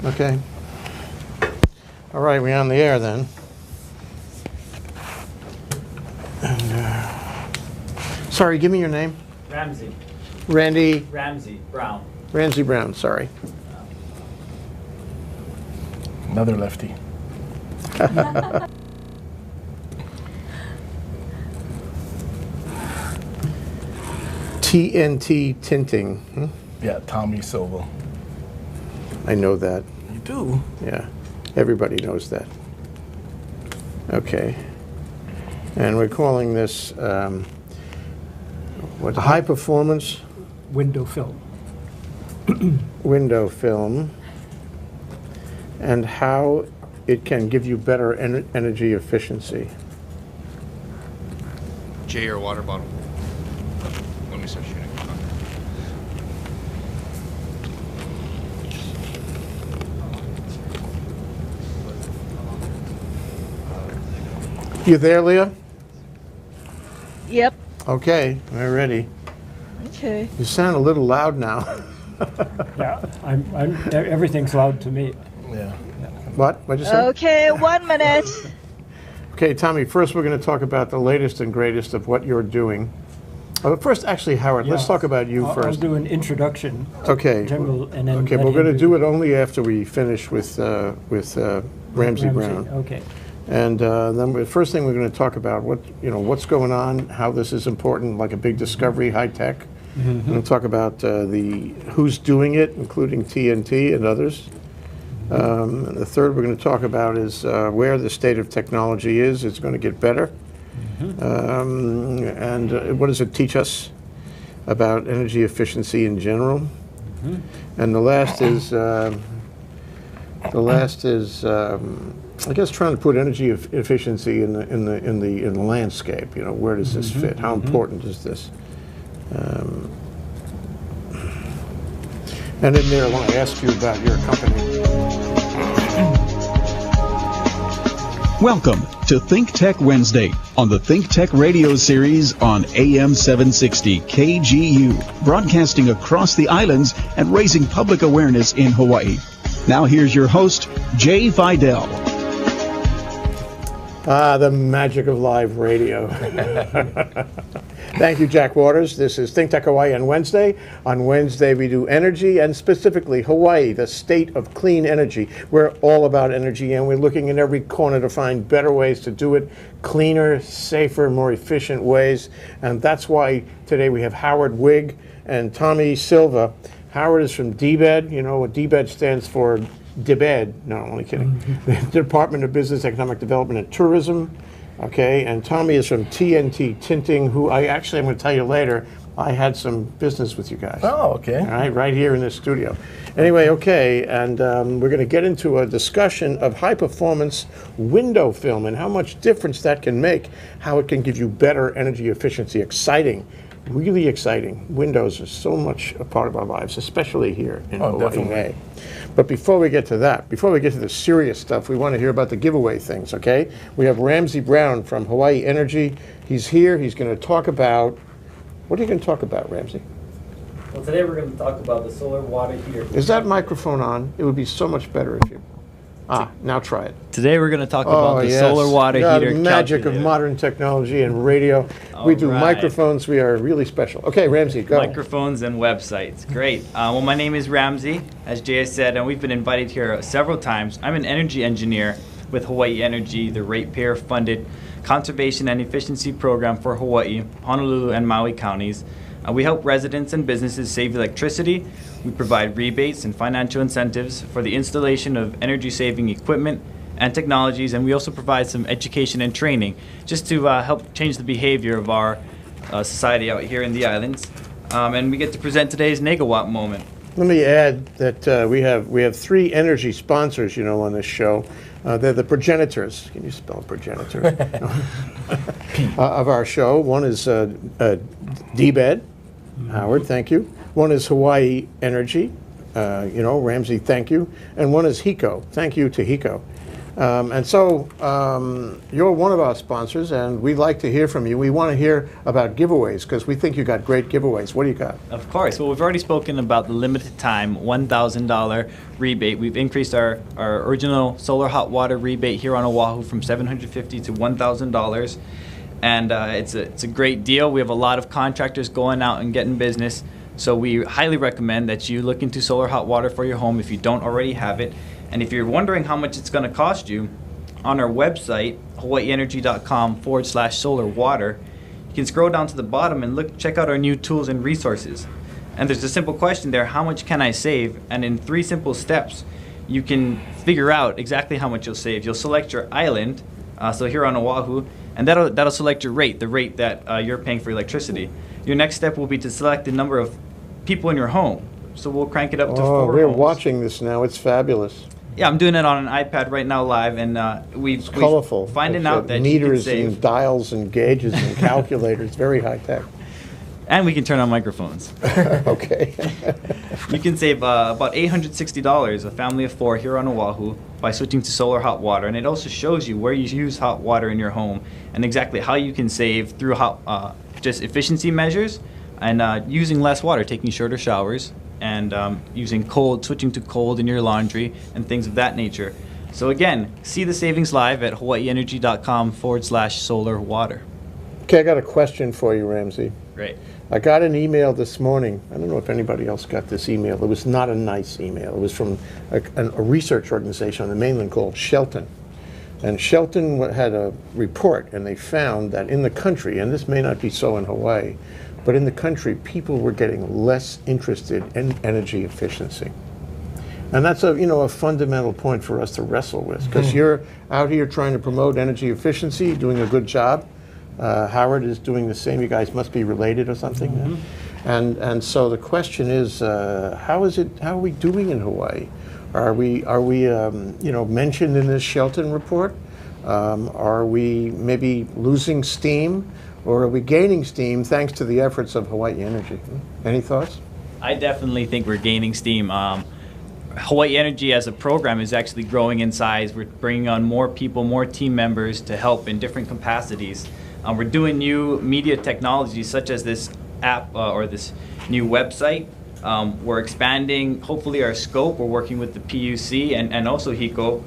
Okay. All right, we're on the air then. And, sorry, give me your name. Ramsey. Randy. Ramsey Brown. Ramsey Brown, sorry. Another lefty. TNT Tinting. Yeah, Tommy Silva. I know that. You do? Yeah, everybody knows that. Okay. And we're calling this what? High performance Window film. window film, and how it can give you better energy efficiency. Jay, your water bottle. Let me start shooting. You there, Leah? Yep. Okay, we're ready. Okay. You sound a little loud now. Yeah, everything's loud to me. Yeah. What? What'd you say? Okay, 1 minute. Okay, Tommy, first we're going to talk about the latest and greatest of what you're doing. First, actually, Howard, let's Yeah. talk about you I'll first. do an introduction. Okay. General, and then Okay, let we're going to him do it only after we finish with Ramsey Brown. Okay. And then the first thing we're going to talk about what's going on, how this is important, like a big discovery, high tech. We'll talk about the who's doing it, including TNT and others. And the third we're going to talk about is where the state of technology is. It's going to get better. And what does it teach us about energy efficiency in general? And the last is I guess trying to put energy efficiency in the landscape. You know, where does this fit? How important is this? And in there, I want to ask you about your company. Welcome to Think Tech Wednesday on the Think Tech radio series on AM 760 KGU, broadcasting across the islands and raising public awareness in Hawaii. Now here's your host, Jay Vidal. The magic of live radio. Thank you, Jack Waters. This is Think Tech Hawaii on Wednesday. On Wednesday, we do energy, and specifically Hawaii, the state of clean energy. We're all about energy, and we're looking in every corner to find better ways to do it, cleaner, safer, more efficient ways. And that's why today we have Howard Wigg and Tommy Silva. Howard is from DBED. You know what DBED stands for? DBED. No, I'm only kidding. The Department of Business, Economic Development, and Tourism. Okay, and Tommy is from TNT Tinting, who I'm going to tell you later, I had some business with you guys. Oh, okay. All right, right here in this studio. Anyway, okay, and we're going to get into a discussion of high-performance window film and how much difference that can make, how it can give you better energy efficiency. Exciting, really exciting. Windows are so much a part of our lives, especially here in Hawaii. Definitely. But before we get to that, before we get to the serious stuff, we want to hear about the giveaway things, okay? We have Ramsey Brown from Hawaii Energy. He's here. He's going to talk about, what are you going to talk about, Ramsey? Well, today we're going to talk about the solar water heater. Is that microphone on? It would be so much better if you... now try it. Today we're going to talk about the yes. solar water heater The magic calculator. of modern technology and radio. We do right. microphones. We are really special. Okay, Ramsey, go. Microphones and websites. Great. Well, my name is Ramsey, as Jay said, and we've been invited here several times. I'm an energy engineer with Hawaii Energy, the ratepayer-funded conservation and efficiency program for Hawaii, Honolulu, and Maui counties. We help residents and businesses save electricity. We provide rebates and financial incentives for the installation of energy-saving equipment and technologies, and we also provide some education and training just to help change the behavior of our society out here in the islands. And we get to present today's Negawatt moment. Let me add that we have three energy sponsors, on this show. They're the progenitors. Can you spell progenitor? Of our show. One is DBED. Howard, thank you. One is Hawaii Energy. Ramsey, thank you. And one is HECO. Thank you to HECO. And so you're one of our sponsors, and we'd like to hear from you. We want to hear about giveaways because we think you got great giveaways. What do you got? Of course. Well, we've already spoken about the limited time $1,000 rebate. We've increased our original solar hot water rebate here on Oahu from $750 to $1,000. And it's a great deal. We have a lot of contractors going out and getting business. So we highly recommend that you look into solar hot water for your home if you don't already have it. And if you're wondering how much it's going to cost you, on our website, hawaiienergy.com/solar water, you can scroll down to the bottom and check out our new tools and resources. And there's a simple question there, how much can I save? And in 3 simple steps, you can figure out exactly how much you'll save. You'll select your island, so here on Oahu, and that'll select your rate, the rate that you're paying for electricity. Your next step will be to select the number of people in your home. So we'll crank it up to 4 we're homes. watching this now. It's fabulous. Yeah, I'm doing it on an iPad right now live, and we've Colorful. finding It's, out that you can meters save, and dials and gauges and calculators. Very high tech. and we can turn on microphones. Okay. You can save about $860, a family of 4 here on Oahu, by switching to solar hot water, and it also shows you where you use hot water in your home and exactly how you can save through just efficiency measures and using less water, taking shorter showers, and switching to cold in your laundry and things of that nature. So again, see the savings live at hawaiienergy.com/solar water. Okay, I got a question for you, Ramsey. Great. I got an email this morning. I don't know if anybody else got this email. It was not a nice email. It was from a research organization on the mainland called Shelton. And Shelton had a report, and they found that in the country, and this may not be so in Hawaii, but in the country, people were getting less interested in energy efficiency. And that's a fundamental point for us to wrestle with, because you're out here trying to promote energy efficiency, doing a good job. Howard is doing the same. You guys must be related or something. And so the question is, how are we doing in Hawaii? Are we mentioned in this Shelton report? Are we maybe losing steam? Or are we gaining steam thanks to the efforts of Hawaii Energy? Any thoughts? I definitely think we're gaining steam. Hawaii Energy as a program is actually growing in size. We're bringing on more people, more team members to help in different capacities. We're doing new media technologies such as this app or this new website. We're expanding, hopefully, our scope. We're working with the PUC and also HECO.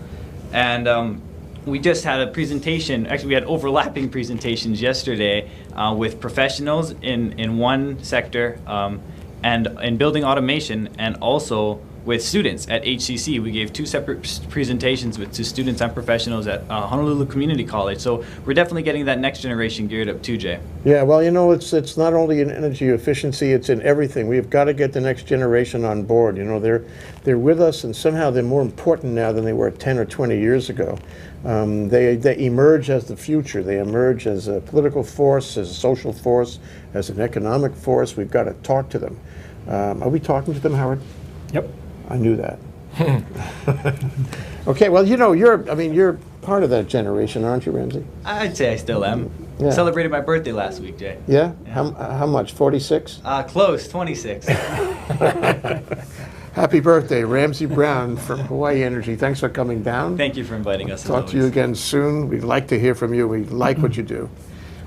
And we just had a presentation. Actually, we had overlapping presentations yesterday with professionals in one sector and in building automation, and also with students at HCC. We gave 2 separate presentations to students and professionals at Honolulu Community College. So we're definitely getting that next generation geared up too, Jay. Yeah, well, it's not only in energy efficiency, it's in everything. We've got to get the next generation on board. They're with us, and somehow they're more important now than they were 10 or 20 years ago. They emerge as the future. They emerge as a political force, as a social force, as an economic force. We've got to talk to them. Are we talking to them, Howard? Yep. I knew that. Okay, well, you're part of that generation, aren't you, Ramsey? I'd say I still am. Yeah. Celebrated my birthday last week, Jay. Yeah? How much? 46? Close, 26. Happy birthday, Ramsey Brown from Hawaii Energy. Thanks for coming down. Thank you for inviting us. Talk to you again soon. We'd like to hear from you. We like what you do.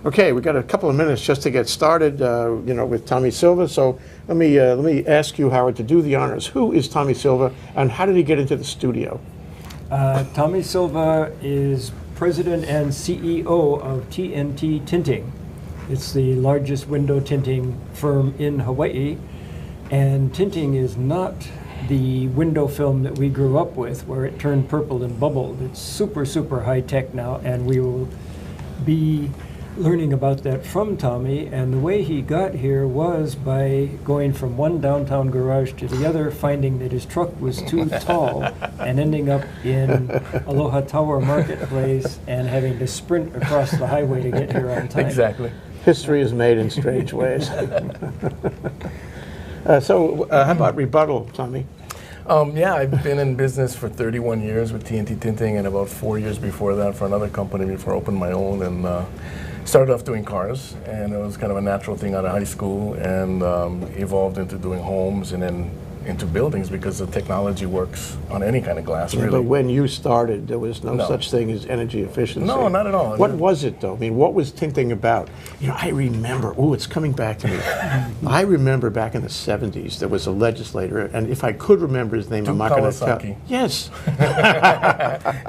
Okay, we got a couple of minutes just to get started, with Tommy Silva. So let me ask you, Howard, to do the honors. Who is Tommy Silva, and how did he get into the studio? Tommy Silva is president and CEO of TNT Tinting. It's the largest window tinting firm in Hawaii. And tinting is not the window film that we grew up with, where it turned purple and bubbled. It's super, super high tech now, and we will be learning about that from Tommy. And the way he got here was by going from one downtown garage to the other, finding that his truck was too tall, and ending up in Aloha Tower Marketplace and having to sprint across the highway to get here on time. Exactly. History is made in strange ways. So how about rebuttal, Tommy? Yeah, I've been in business for 31 years with TNT Tinting, and about 4 years before that for another company before I opened my own, and started off doing cars, and it was kind of a natural thing out of high school, and evolved into doing homes, and then into buildings because the technology works on any kind of glass, But really. when you started, there was no No. such thing as energy efficiency. No, not at all. What was it, though? I mean, what was tinting about? You know, I remember, it's coming back to me. I remember back in the 70s, there was a legislator, and if I could remember his name, I'm Duke not going to tell. Kawasaki. Yes.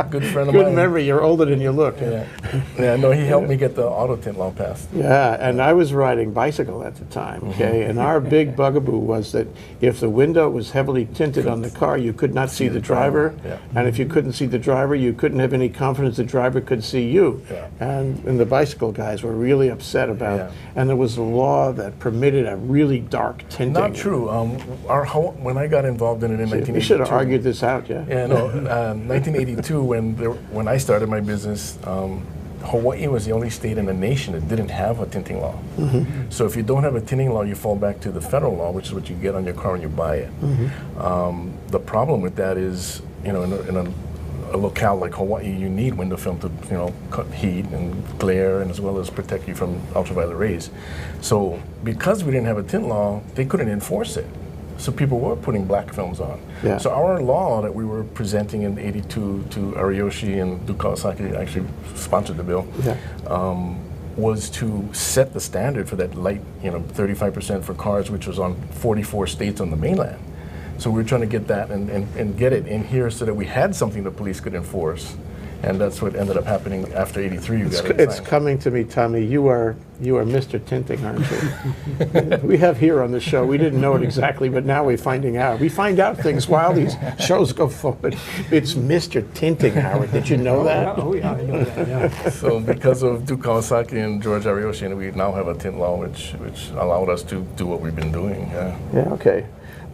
Good friend of Good mine. memory. You're older than you look. Yeah, no, he helped me get the auto tint law passed. Yeah, and I was riding bicycle at the time, okay? And our big bugaboo was that if the window was heavily tinted on the car, you could not see the driver. Yeah. And if you couldn't see the driver, you couldn't have any confidence the driver could see you. Yeah. And the bicycle guys were really upset about it. And there was a law that permitted a really dark tinting. Not true. When I got involved in it in 1982. We should have argued this out, yeah? Yeah, no. 1982, when I started my business, Hawaii was the only state in the nation that didn't have a tinting law. So if you don't have a tinting law, you fall back to the federal law, which is what you get on your car when you buy it. The problem with that is, in a locale like Hawaii, you need window film to, cut heat and glare, and as well as protect you from ultraviolet rays. So because we didn't have a tint law, they couldn't enforce it. So people were putting black films on. Yeah. So our law that we were presenting in '82 to Ariyoshi and Duke Kawasaki actually sponsored the bill. Yeah. Was to set the standard for that light, 35% for cars, which was on 44 states on the mainland. So we were trying to get that and get it in here so that we had something the police could enforce. And that's what ended up happening after '83. It's coming to me, Tommy. You are Mr. Tinting, aren't you? We have here on the show. We didn't know it exactly, but now we're finding out. We find out things while these shows go forward. It's Mr. Tinting, Howard. Did you know that? Oh, yeah, I know that, yeah. So because of Duke Kawasaki and George Ariyoshi, we now have a tint law which allowed us to do what we've been doing. Yeah. Yeah. Okay.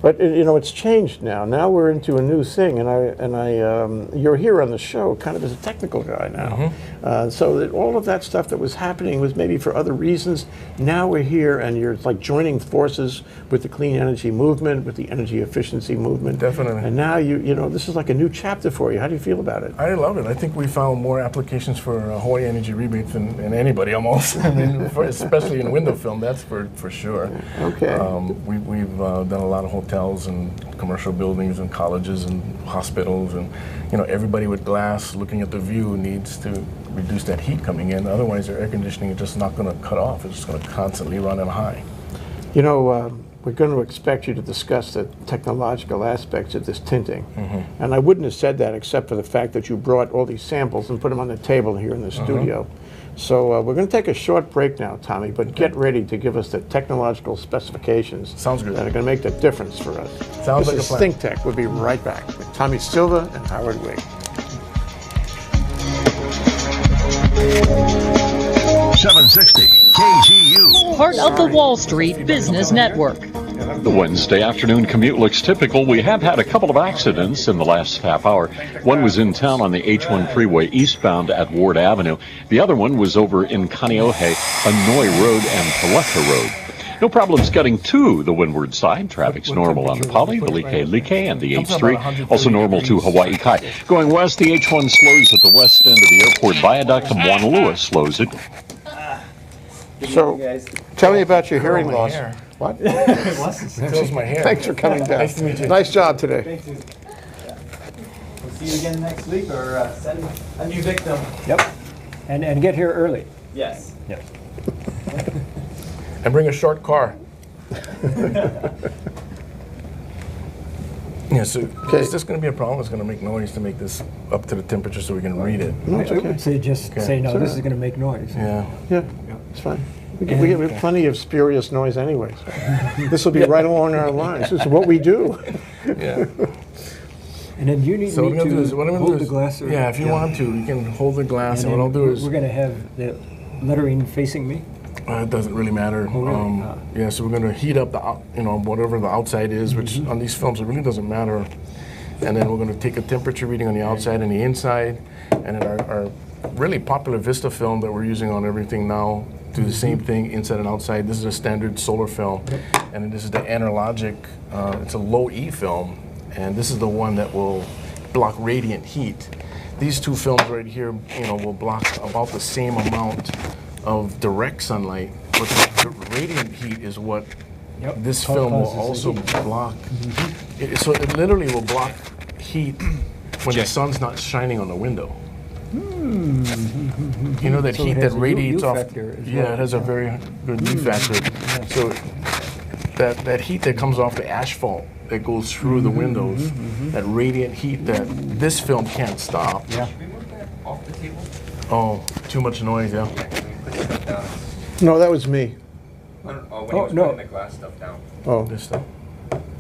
But it's changed now. Now we're into a new thing, and you're here on the show kind of as a technical guy now. So that all of that stuff that was happening was maybe for other reasons. Now we're here, and you're like joining forces with the clean energy movement, with the energy efficiency movement. Definitely. And now this is like a new chapter for you. How do you feel about it? I love it. I think we found more applications for Hawaii energy rebates than anybody almost. I mean, especially in window film, that's for sure. Okay. We've done a lot of hotels and commercial buildings and colleges and hospitals, and everybody with glass looking at the view needs to reduce that heat coming in. Otherwise, their air conditioning is just not going to cut off. It's just going to constantly run on high. We're going to expect you to discuss the technological aspects of this tinting. And I wouldn't have said that except for the fact that you brought all these samples and put them on the table here in the studio. So we're going to take a short break now, Tommy, but get ready to give us the technological specifications Sounds good. that are going to make the difference for us. Sounds like a This is plan. Think Tech. We'll be right back with Tommy Silva and Howard Wig. 760 KGU. Part of the Wall Street Business Network. The Wednesday afternoon commute looks typical. We have had a couple of accidents in the last half hour. One was in town on the H1 freeway eastbound at Ward Avenue. The other one was over in Kaneohe, Hanoi Road and Paleca Road. No problems getting to the windward side. Traffic's normal on the Poly, the Like, and the H3. Also normal to Hawaii Kai. Going west, the H1 slows at the west end of the airport viaduct. Moanalua slows it. So, tell me about your hearing loss. Hair. What? Curls my hair. Thanks for coming down. Nice to meet you. Nice job today. Thank you. We'll see you again next week, or send a new victim. Yep. And get here early. Yes. Yep. And bring a short car. Yeah, so is this going to be a problem? It's going to make noise to make this up to the temperature so we can read it. I would say say no, this is going to make noise. Yeah. Yeah, it's fine. We have plenty of spurious noise anyway. So this will be right along our lines. This is what we do. Yeah. And then you need So me what I'm to going to do is, hold the glass. Or, yeah, if you want to, you can hold the glass. And what I'll do is, we're going to have the lettering facing me. it doesn't really matter. Oh, really? Yeah, so we're going to heat up the, whatever the outside is, which on these films it really doesn't matter. And then we're going to take a temperature reading on the outside and the inside. And then our really popular Vista film that we're using on everything now, do the same thing inside and outside. This is a standard solar film, and then this is the Analogic. It's a low E film, and this is the one that will block radiant heat. These two films right here, will block about the same amount of direct sunlight, but the radiant heat is what Yep. this Ca- film will causes the also heat. block. So it literally will block heat when the sun's not shining on the window. You know that So it heat has that a radiates U off. factor as Yeah, well. it has a very good U factor. So that heat that comes off the asphalt that goes through the windows, that radiant heat that this film can't stop. Yeah. Off the table? Oh, too much noise, yeah. No, that was me. When Oh, he was no. putting the glass stuff down. Oh, This stuff.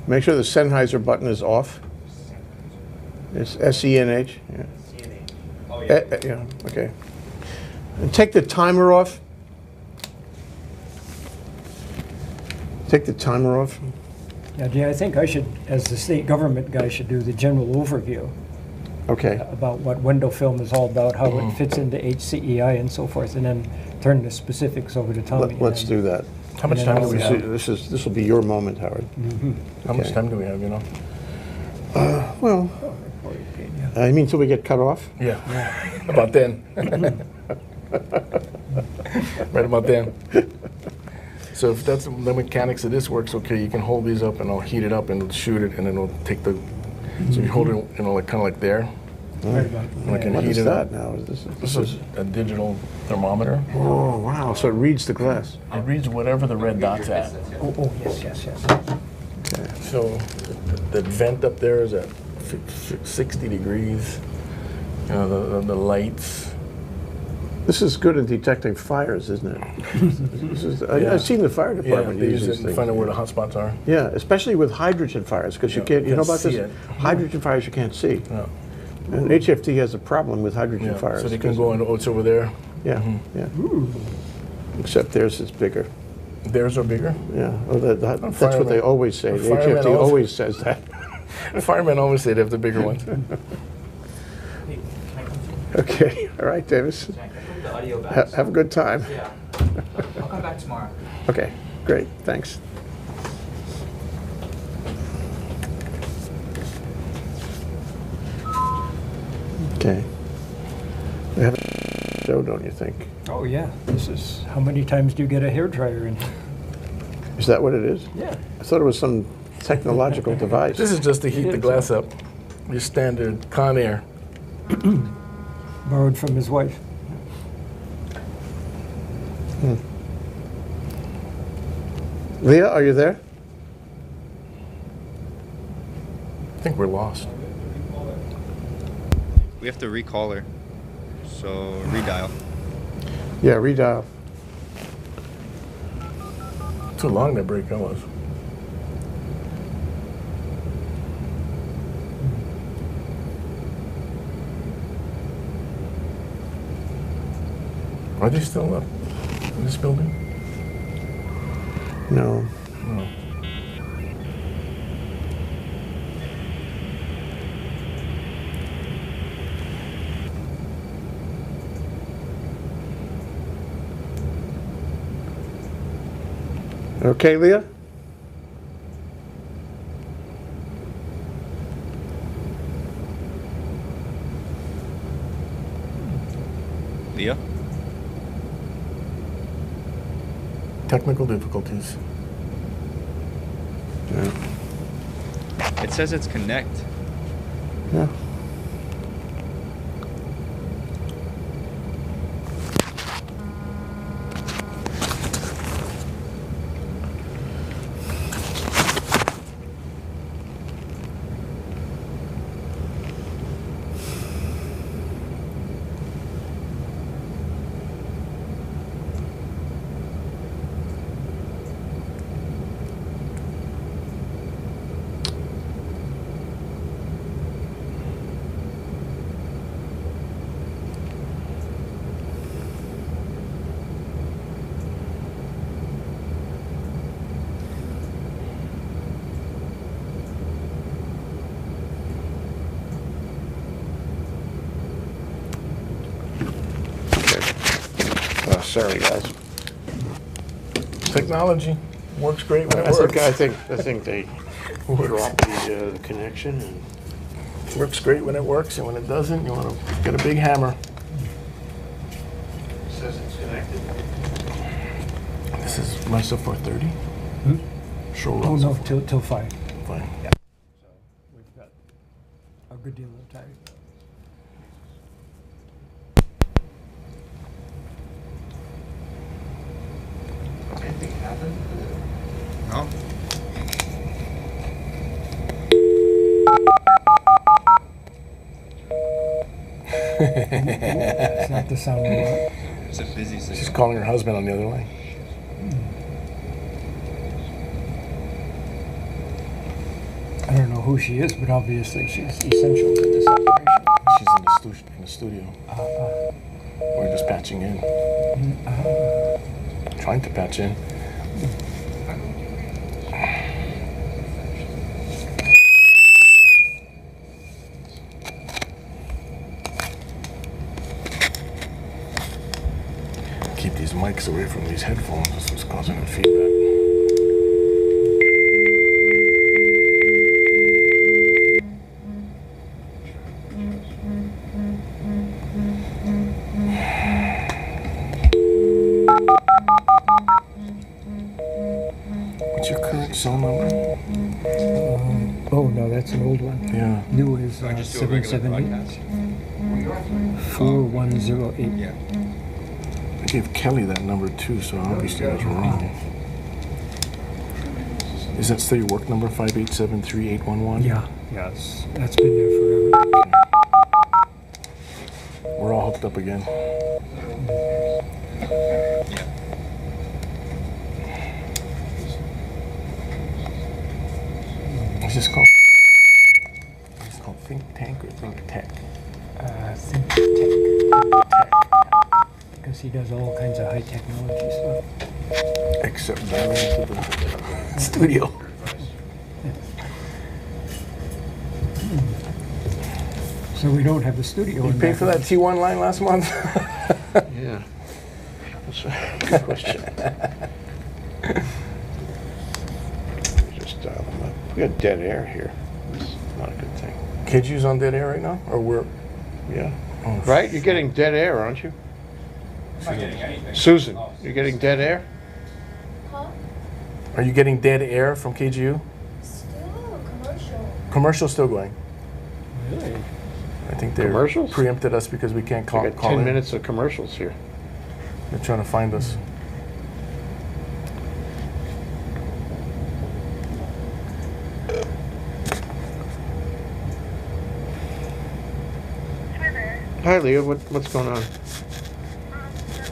make sure the Sennheiser button is off. It's SENH. Yeah. Oh, yeah. Yeah, okay. And take the timer off. Take the timer off. Yeah, Jay, I think I should, as the state government guy, should do the general overview Okay. about what window film is all about, how it fits into HCEI and so forth, and then turn the specifics over to Tommy. Let's do that. How much time do we have? This will be your moment, Howard. How much Okay. time do we have, you know? Well, I mean, till we get cut off. Yeah. About then. Right about then. So if that's the mechanics of this works, okay, you can hold these up and I'll heat it up and it'll shoot it and then it'll take the, so you hold it, you know, like kind of like there. Right about And I can What heat is it that up. now? This is a digital thermometer. Oh, wow. So it reads the glass. It reads whatever the red dot's at. Oh, yes, yes, yes. So the vent up there is at 60 degrees. You know, the lights. This is good at detecting fires, isn't it? I've seen the fire Yeah, department they use use this it and thing. find out where the hot spots are. Yeah, especially with hydrogen fires, because you Yeah, can't, you know can't about this? see it. Hydrogen fires you can't see. Yeah. And HFT has a problem with hydrogen Yeah. fires. So they can go and, oh, it's over there. Yeah, yeah. Except theirs is bigger. Theirs are bigger. Yeah, well, that's what firemen- they always say. The firemen HFT also- always says that. The firemen always say they have the bigger ones. Okay, all right, Davis. The audio back. Have a good time. Yeah. I'll come back tomorrow. Okay, great, thanks. Okay. We have a show, don't you think? Oh, yeah. This is, how many times do you get a hairdryer in? Is that what it is? Yeah. I thought it was some technological device. This is just to heat the glass up. Your standard Conair. Borrowed from his wife. Leah, are you there? I think we're lost. We have to recall her. So redial. Yeah, redial. Too long that break that was. Are they still up in this building? No. No. Okay, Leah? Leah? Technical difficulties. Yeah. It says it's connect. Yeah. Sorry, guys. Technology works great when it I works. think they dropped the connection. And Works great when it works, and when it doesn't, you want to get a big hammer. says it's connected. This is myself 430. Show Oh, lots no, of till 5. fine. So we've got a good deal of time. No? It's not the sound we want. It's a busy She's signal. calling her husband on the other line. I don't know who she is, but obviously she's essential to this operation. She's in the studio. We're just patching in. Trying to patch in. Keep these mics away from these headphones. This was causing the feedback. What's your current cell number? Oh, no, that's an old one. Yeah. New is Just do a regular 778 broadcast. 4108. Yeah. I gave Kelly that number too, so obviously that's wrong. Is that still your work number, 5873811? Yeah, yes, that's been there forever. We're all hooked up again. What's this called? It's called Think Tank or Think Tech? Think Tech. Because he does all kinds of high technology stuff. Except dialing into the studio. So we don't have a studio. You in paid for that T1 line last month? Yeah. That's a good question. Let me just dial them up. We got dead air here. It's not a good thing. KGU's on dead air right now? Or we're... Yeah. Oh, Right? You're getting dead air, aren't you? Susan, you're getting dead air? Are you getting dead air from KGU? Still commercial. Commercial's still going. Really? I think they Commercials? preempted us because we can't We call, got call 10 in. minutes of commercials here. They're trying to find us. Hi there. Hi, Leah. What's going on? The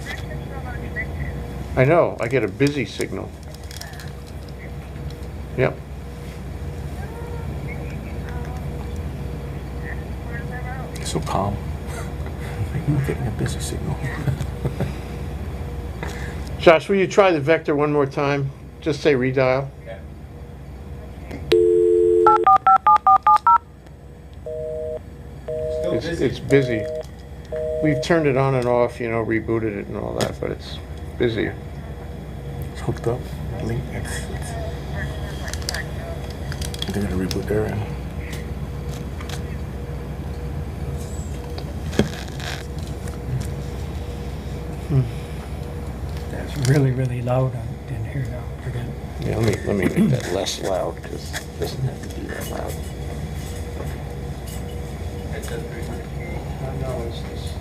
breakfast still not connected. I know. I get a busy signal. Yep. Where's the route? So calm. You're getting a busy signal. Josh, will you try the vector one more time? Just say redial. It's busy. We've turned it on and off, you know, rebooted it and all that, but it's busy. It's hooked up. Link. They're gonna reboot their end. That's really, really loud in here now again. Yeah, let me make that less loud because it doesn't have to be that loud. No, it's just.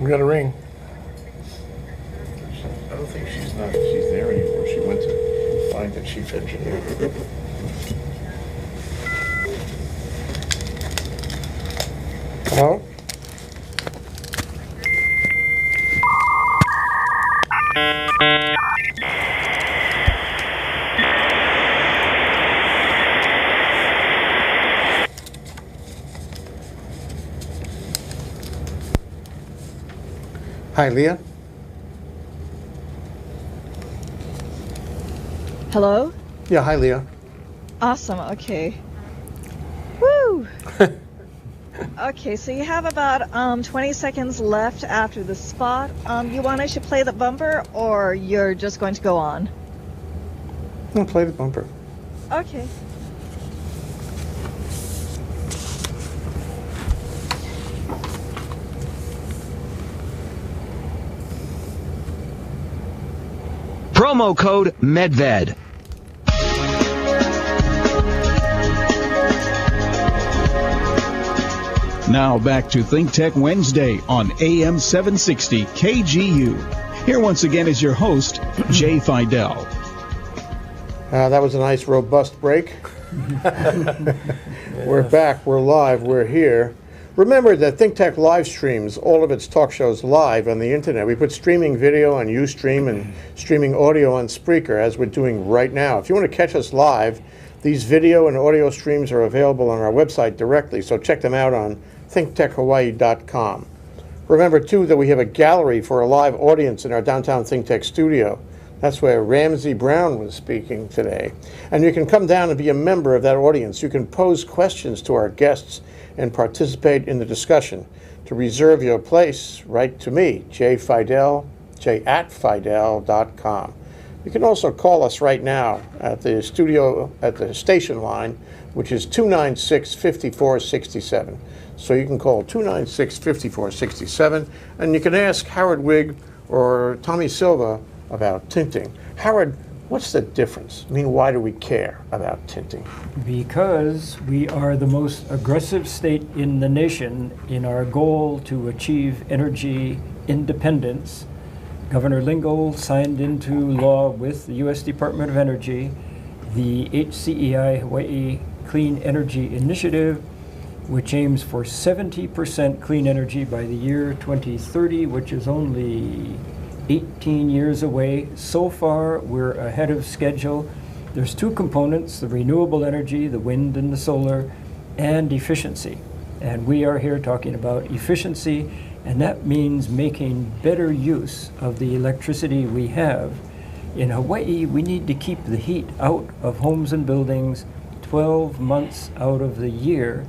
We got a ring. I don't think she's there anymore. She went to find the chief engineer. Hello? Hi, Leah. Hello? Yeah, hi, Leah. Awesome, okay. Woo! Okay, so you have about 20 seconds left after the spot. You want us to play the bumper, or you're just going to go on? I'll play the bumper. Okay. Promo code MEDVED. Now back to Think Tech Wednesday on AM 760 KGU. Here once again is your host, Jay Fidel. That was a nice, robust break. We're back, we're live, we're here. Remember that Think Tech live streams all of its talk shows live on the internet. We put streaming video on Ustream and streaming audio on Spreaker, as we're doing right now. If you want to catch us live, these video and audio streams are available on our website directly, so check them out on thinktechhawaii.com. Remember, too, that we have a gallery for a live audience in our downtown Think Tech studio. That's where Ramsey Brown was speaking today. And you can come down and be a member of that audience. You can pose questions to our guests and participate in the discussion. To reserve your place, write to me, j@fidel.com. You can also call us right now at the studio, at the station line, which is 296-5467. So you can call 296-5467, and you can ask Howard Wigg or Tommy Silva about tinting. Howard, what's the difference? I mean, why do we care about tinting? Because we are the most aggressive state in the nation in our goal to achieve energy independence. Governor Lingle signed into law with the U.S. Department of Energy the HCEI Hawaii Clean Energy Initiative, which aims for 70% clean energy by the year 2030, which is only 18 years away. So far, we're ahead of schedule. There's two components, the renewable energy, the wind and the solar, and efficiency. And we are here talking about efficiency, and that means making better use of the electricity we have. In Hawaii, we need to keep the heat out of homes and buildings 12 months out of the year,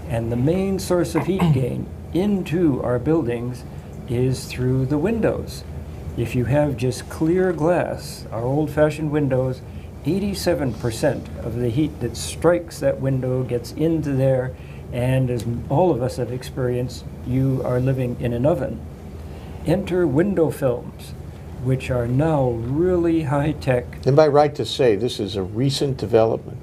and the main source of heat gain into our buildings is through the windows. If you have just clear glass, our old-fashioned windows, 87% of the heat that strikes that window gets into there, and as all of us have experienced, you are living in an oven. Enter window films, which are now really high-tech. Am I right to say this is a recent development?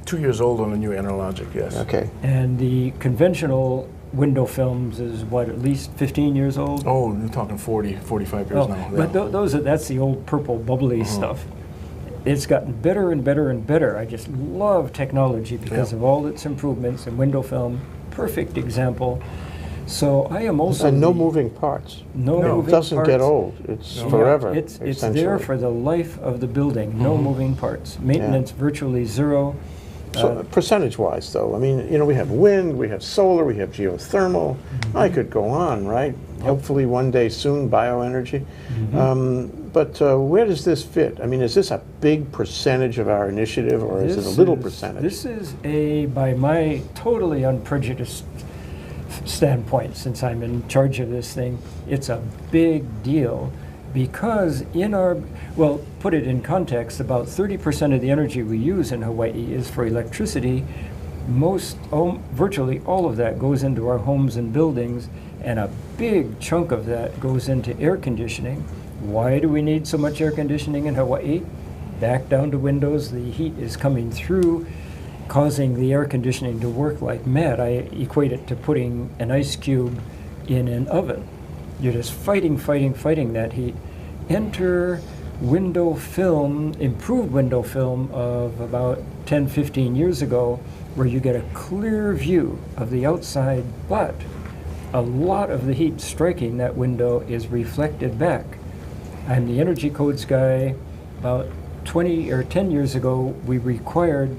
2 years old on the new Analogic, yes. Okay. And the conventional window films is what, at least 15 years old? Oh, you're talking 40, 45 years now. But that's the old purple bubbly stuff. It's gotten better and better and better. I just love technology because of all its improvements, and window film, perfect example. So I am also... And no moving parts. No moving parts. It doesn't get old. It's forever, It's there for the life of the building. No moving parts. Maintenance virtually zero. So percentage-wise, though, I mean, you know, we have wind, we have solar, we have geothermal. I could go on, right? Hopefully one day soon, bioenergy. But where does this fit? I mean, is this a big percentage of our initiative, or is it a little percentage? This is by my totally unprejudiced standpoint, since I'm in charge of this thing, it's a big deal. Because put it in context, about 30% of the energy we use in Hawaii is for electricity. Virtually all of that goes into our homes and buildings, and a big chunk of that goes into air conditioning. Why do we need so much air conditioning in Hawaii? Back down to windows, the heat is coming through, causing the air conditioning to work like mad. I equate it to putting an ice cube in an oven. You're just fighting that heat. Enter window film, improved window film of about 10, 15 years ago, where you get a clear view of the outside, but a lot of the heat striking that window is reflected back. I'm the energy codes guy. About 20 or 10 years ago, we required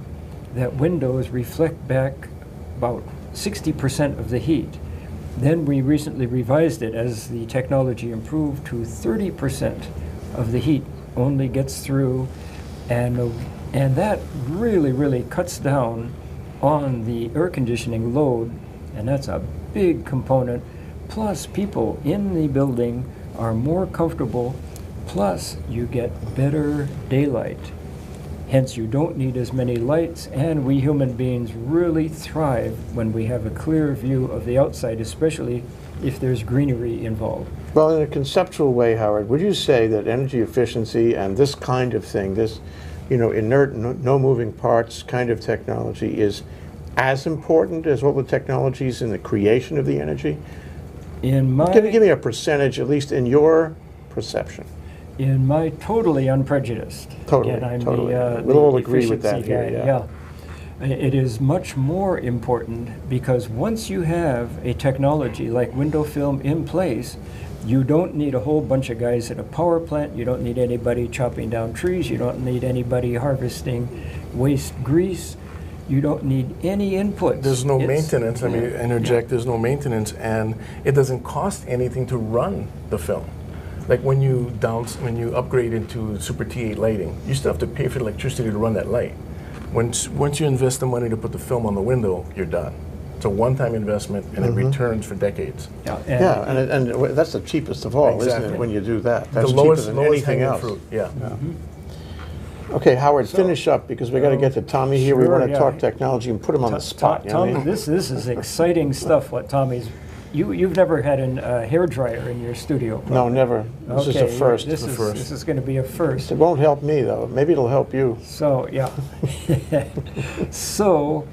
that windows reflect back about 60% of the heat. Then we recently revised it as the technology improved to 30% of the heat only gets through, and that really cuts down on the air conditioning load and that's a big component. Plus, people in the building are more comfortable, plus you get better daylight. Hence, you don't need as many lights, and we human beings really thrive when we have a clear view of the outside, especially if there's greenery involved. Well, in a conceptual way, Howard, would you say that energy efficiency and this kind of thing, this, inert, no moving parts kind of technology is as important as all the technologies in the creation of the energy? In my Give me a percentage, at least in your perception. In my totally unprejudiced. Totally, Again, I'm totally. The, We'll all the agree with that efficiency here, guy, yeah. It is much more important because once you have a technology like window film in place, you don't need a whole bunch of guys at a power plant. You don't need anybody chopping down trees. You don't need anybody harvesting waste grease. You don't need any inputs. There's no maintenance. I mean, interject, there's no maintenance, and it doesn't cost anything to run the film. Like when you upgrade into Super T8 lighting, you still have to pay for electricity to run that light. Once you invest the money to put the film on the window, you're done. It's a one-time investment, and it returns for decades. Yeah, and that's the cheapest of all, isn't it, when you do that? That's the lowest, cheaper than anything else. fruit. Yeah. Okay, Howard, finish up, because we got to get to Tommy here. We Sure, want to talk technology and put him on the spot. you know what I Tommy, mean? this is exciting stuff. What Tommy's, you've never had a hair dryer in your studio? No, probably. never. This is a first. This is going to be a first. It won't help me, though. Maybe it'll help you. So yeah. So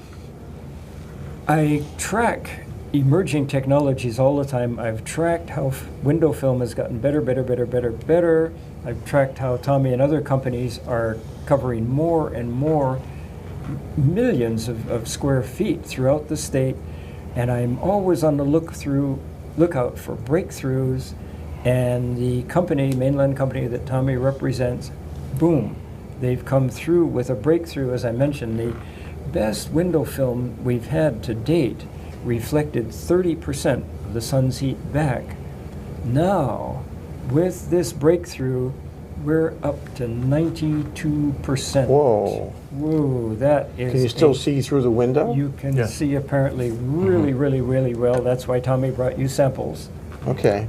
I track emerging technologies all the time. I've tracked how window film has gotten better. I've tracked how Tommy and other companies are covering more and more millions of square feet throughout the state, and I'm always on the lookout for breakthroughs. And the company, mainland company that Tommy represents, boom, they've come through with a breakthrough. As I mentioned, the best window film we've had to date reflected 30% of the sun's heat back. Now, with this breakthrough, we're up to 92%. Whoa. Whoa, that is... Can you still see through the window? You can see apparently really well. That's why Tommy brought you samples. Okay.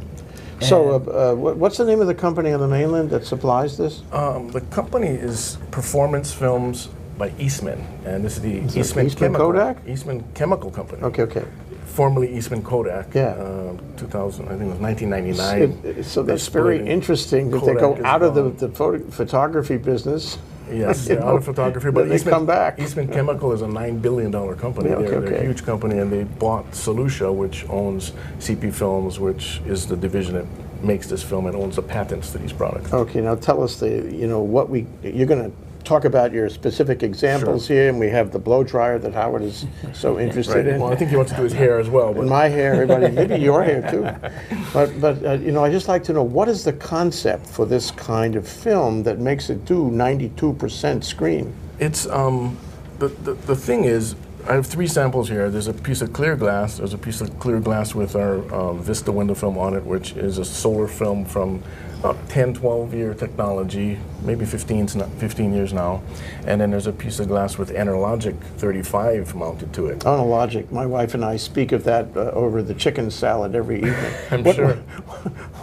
So what's the name of the company on the mainland that supplies this? The company is Performance Films by Eastman, and this is the Eastman Kodak? Eastman Chemical Company. Okay. Formerly Eastman Kodak. Yeah. 2000, I think it was 1999. So that's very interesting that they go out of the photography business. Yes, they're out of photography, but they come back. Eastman Chemical is a $9 billion company. Yeah, They're a huge company, and they bought Solutia, which owns CP Films, which is the division that makes this film and owns the patents to these products. Okay, now tell us you're going to talk about your specific examples here, and we have the blow dryer that Howard is so interested in. Well, I think he wants to do his hair as well. But and my hair, everybody, maybe your hair too. But I just like to know, what is the concept for this kind of film that makes it do 92% screen? It's the thing is, I have 3 samples here. There's a piece of clear glass. There's a piece of clear glass with our Vista window film on it, which is a solar film from 10, 12-year technology, maybe 15 years now. And then there's a piece of glass with Analogic 35 mounted to it. Analogic. My wife and I speak of that over the chicken salad every evening. I'm sure.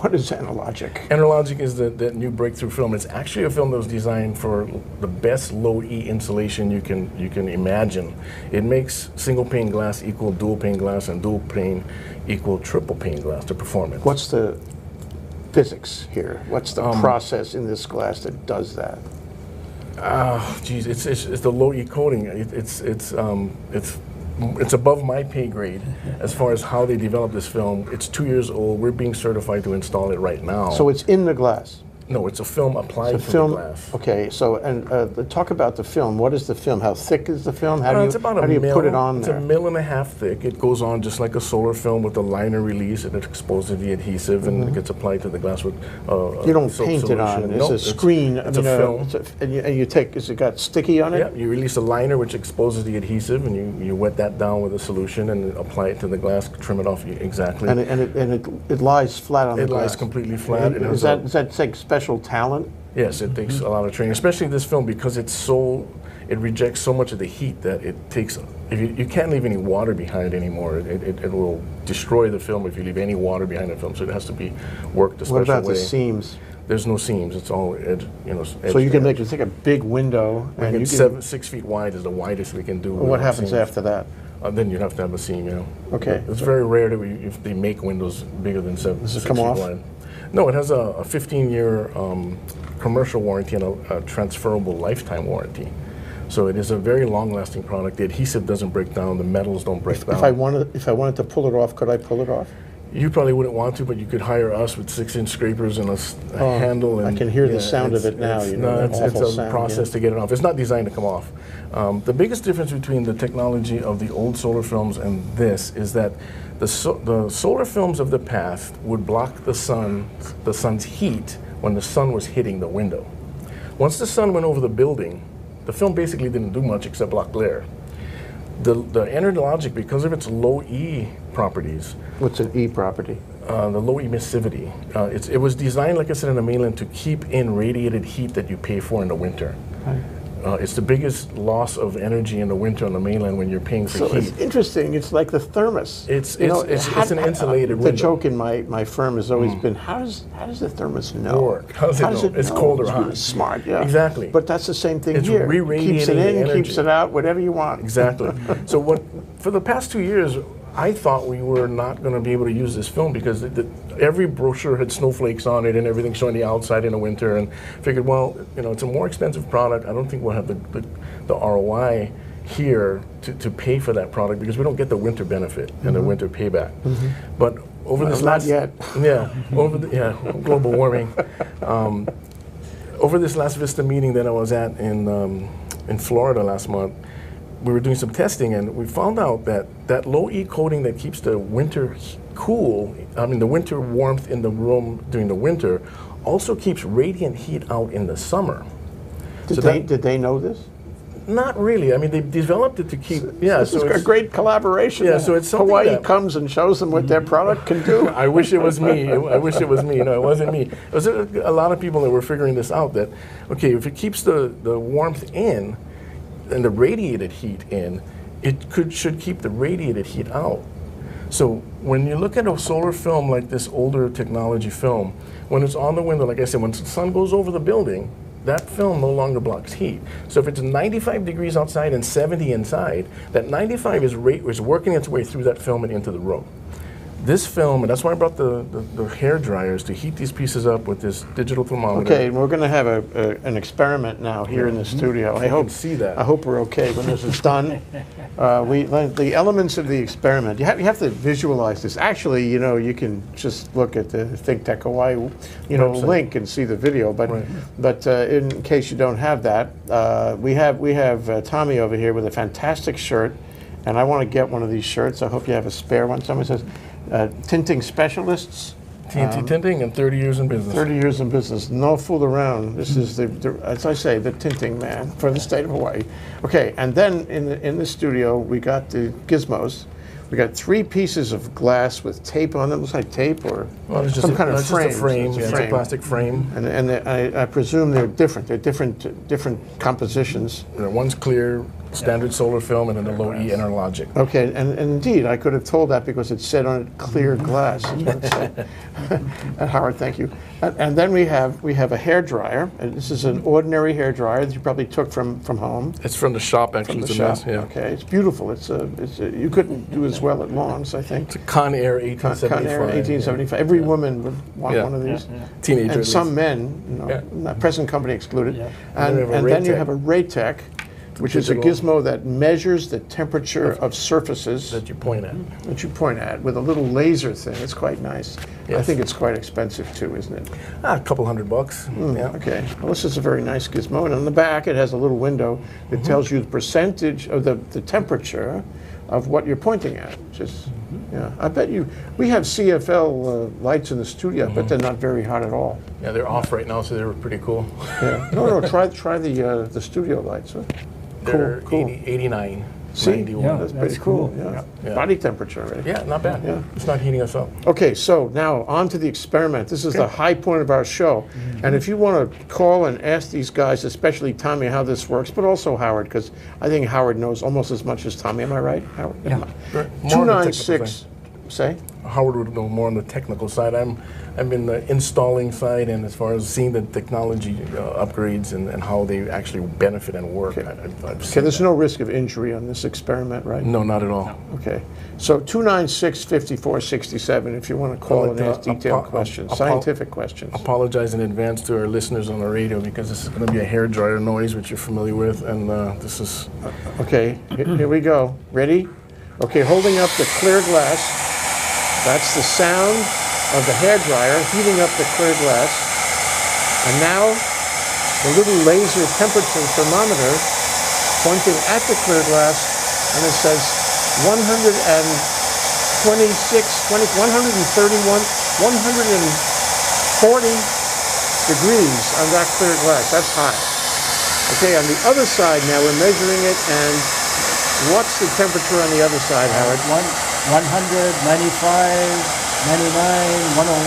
What is Analogic? Analogic is the new breakthrough film. It's actually a film that was designed for the best low-E insulation you can imagine. It makes single pane glass equal dual pane glass, and dual pane equal triple pane glass to performance. What's the physics here? What's the process in this glass that does that? Geez, it's the low E coating. It's above my pay grade as far as how they developed this film. It's 2 years old. We're being certified to install it right now. So it's in the glass? No, it's a film applied to the glass. Okay, so talk about the film. What is the film? How thick is the film? How It's about do you put it on there? It's 1.5 mil thick. It goes on just like a solar film with a liner release, and it exposes the adhesive, and it gets applied to the glass with you don't paint it on. It's a screen. It's a film. And you take, has it got sticky on it? Yeah, you release a liner which exposes the adhesive, and you wet that down with a solution and apply it to the glass, trim it off exactly. And it lies flat on the glass? It lies completely flat. Does that take special talent? Yes, it takes a lot of training, especially this film, because it's it rejects so much of the heat that it takes. If you can't leave any water behind anymore, it will destroy the film if you leave any water behind the film. So it has to be worked a special way. What about the seams? There's no seams. It's all edge, So you can take a big window and you can, 6 feet wide is the widest we can do. What happens seams. after that? Then you'd have to have a seam, Okay. It's very rare that if they make windows bigger than 6 Does it feet come off? wide. No, it has a 15-year commercial warranty and a transferable lifetime warranty. So it is a very long-lasting product. The adhesive doesn't break down. The metals don't break down. If I wanted to pull it off, could I pull it off? You probably wouldn't want to, but you could hire us with 6-inch scrapers and a handle. And I can hear the sound of it now. It's a process to get it off. It's not designed to come off. The biggest difference between the technology of the old solar films and this is that the solar films of the past would block the sun's heat when the sun was hitting the window. Once the sun went over the building, the film basically didn't do much except block glare. The Enerlogic, because of its low E properties. What's an E property? The low emissivity. It was designed, like I said, in the mainland to keep in radiated heat that you pay for in the winter. Right. It's the biggest loss of energy in the winter on the mainland when you're paying for heat. It's interesting. It's like the thermos. It's an insulated window. The joke in my firm has always been, how does the thermos know? Work. How does it know? It's cold or hot. Really smart, yeah. Exactly. But that's the same thing It's here. re-radiating Keeps it the in, energy. keeps it out, whatever you want. Exactly. So for the past 2 years, I thought we were not going to be able to use this film because every brochure had snowflakes on it and everything showing the outside in the winter, and figured, well, it's a more expensive product. I don't think we'll have the ROI here to pay for that product because we don't get the winter benefit and the winter payback. But over this last global warming. Over this last Vista meeting that I was at in Florida last month, we were doing some testing and we found out that low E coating that keeps the winter cool, the winter warmth in the room during the winter, also keeps radiant heat out in the summer. Did they know this? Not really. I mean, they developed it to keep. Yeah, this is a great collaboration. Yeah, so it's something Hawaii comes and shows them what their product can do. I wish it was me. I wish it was me. No, it wasn't me. It was a lot of people that were figuring this out. That okay, if it keeps the warmth in and the radiated heat in, it should keep the radiated heat out. So when you look at a solar film like this older technology film, when it's on the window, like I said, when the sun goes over the building, that film no longer blocks heat. So if it's 95 degrees outside and 70 inside, that 95 is working its way through that film and into the room. This film, and that's why I brought the hair dryers to heat these pieces up with this digital thermometer. Okay, and we're going to have an experiment now here in the studio. I hope see that. I hope we're okay when this is done. The elements of the experiment. You have to visualize this. Actually, you can just look at the Think Tech Hawaii, link and see the video. But in case you don't have that, we have Tommy over here with a fantastic shirt, and I want to get one of these shirts. I hope you have a spare one. Somebody says. Tinting specialists. TNT Tinting and 30 years in business. 30 years in business. No fool around. This is, as I say, the tinting man for the state of Hawaii. Okay, and then in the studio, we got the gizmos. We got 3 pieces of glass with tape on them. Looks like tape or some kind of frame. Just a frame. It's a plastic frame. And I presume they're different. They're different compositions. One's clear, standard solar film, and then the low E Enerlogic. Okay, and indeed, I could have told that because it said on it clear glass. Howard, thank you. And then we have a hair dryer. And this is an ordinary hair dryer that you probably took from home. It's from the shop, actually. From the shop. Yeah. Okay, it's beautiful. You couldn't do as well at Lawns, I think. It's a Conair 1875. Conair 1875. Every woman would want one of these. Teenager. And some men, present company excluded. And then you have a Raytech, which is a gizmo that measures the temperature of surfaces that you point at. With a little laser thing. It's quite nice. Yes. I think it's quite expensive too, isn't it? A couple $100. Yeah. Okay. Well, this is a very nice gizmo, and on the back it has a little window that tells you the percentage of the temperature of what you're pointing at. I bet we have CFL lights in the studio, but they're not very hot at all. Yeah, they're off right now, so they were pretty cool. Yeah. No, try the studio lights. Huh? They're cool. 89. See? 91. Yeah. That's That's pretty cool. cool. Yeah. Yeah. Body temperature already. Yeah, not bad. Yeah. It's not heating us up. Okay, so now on to the experiment. This is the high point of our show. And if you want to call and ask these guys, especially Tommy, how this works, but also Howard, because I think Howard knows almost as much as Tommy. Am I right, Howard? Yeah. More on the technical 296, say? Howard would know more on the technical side. I'm in the installing side, and as far as seeing the technology upgrades and how they actually benefit and work. Okay. I've Okay, seen there's that. no risk of injury on this experiment, right? No, not at all. Okay, so 296-5467 if you want to call and ask detailed questions, scientific questions. Apologize in advance to our listeners on the radio because this is going to be a hairdryer noise, which you're familiar with, and this is... Okay, here we go. Ready? Okay, holding up the clear glass. That's the sound of the hairdryer heating up the clear glass. And now the little laser temperature thermometer pointing at the clear glass, and it says 126, 131, 140 degrees on that clear glass. That's hot. Okay, on the other side now we're measuring it, and what's the temperature on the other side, Howard? 100, 95, 99, 101,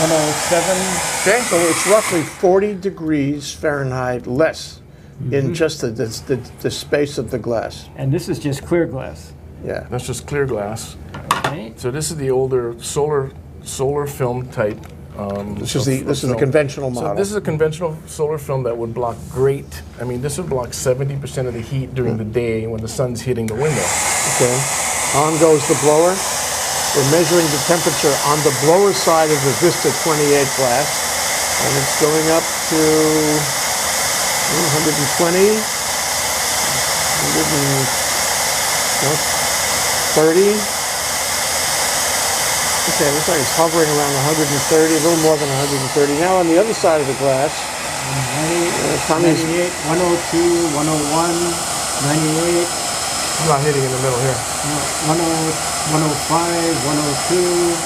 107. Okay, so it's roughly 40 degrees Fahrenheit less in just the space of the glass. And this is just clear glass. Yeah. That's just clear glass. Okay. So this is the older solar film type. This is the conventional model. So this is a conventional solar film that would block this would block 70% of the heat during the day when the sun's hitting the window. Okay. On goes the blower. We're measuring the temperature on the blower side of the Vista 28 glass, and it's going up to 120, 130. Okay, looks like it's hovering around 130, a little more than 130. Now on the other side of the glass, 98, 102, 101, 98. I'm not hitting in the middle here. 105, 102, 104,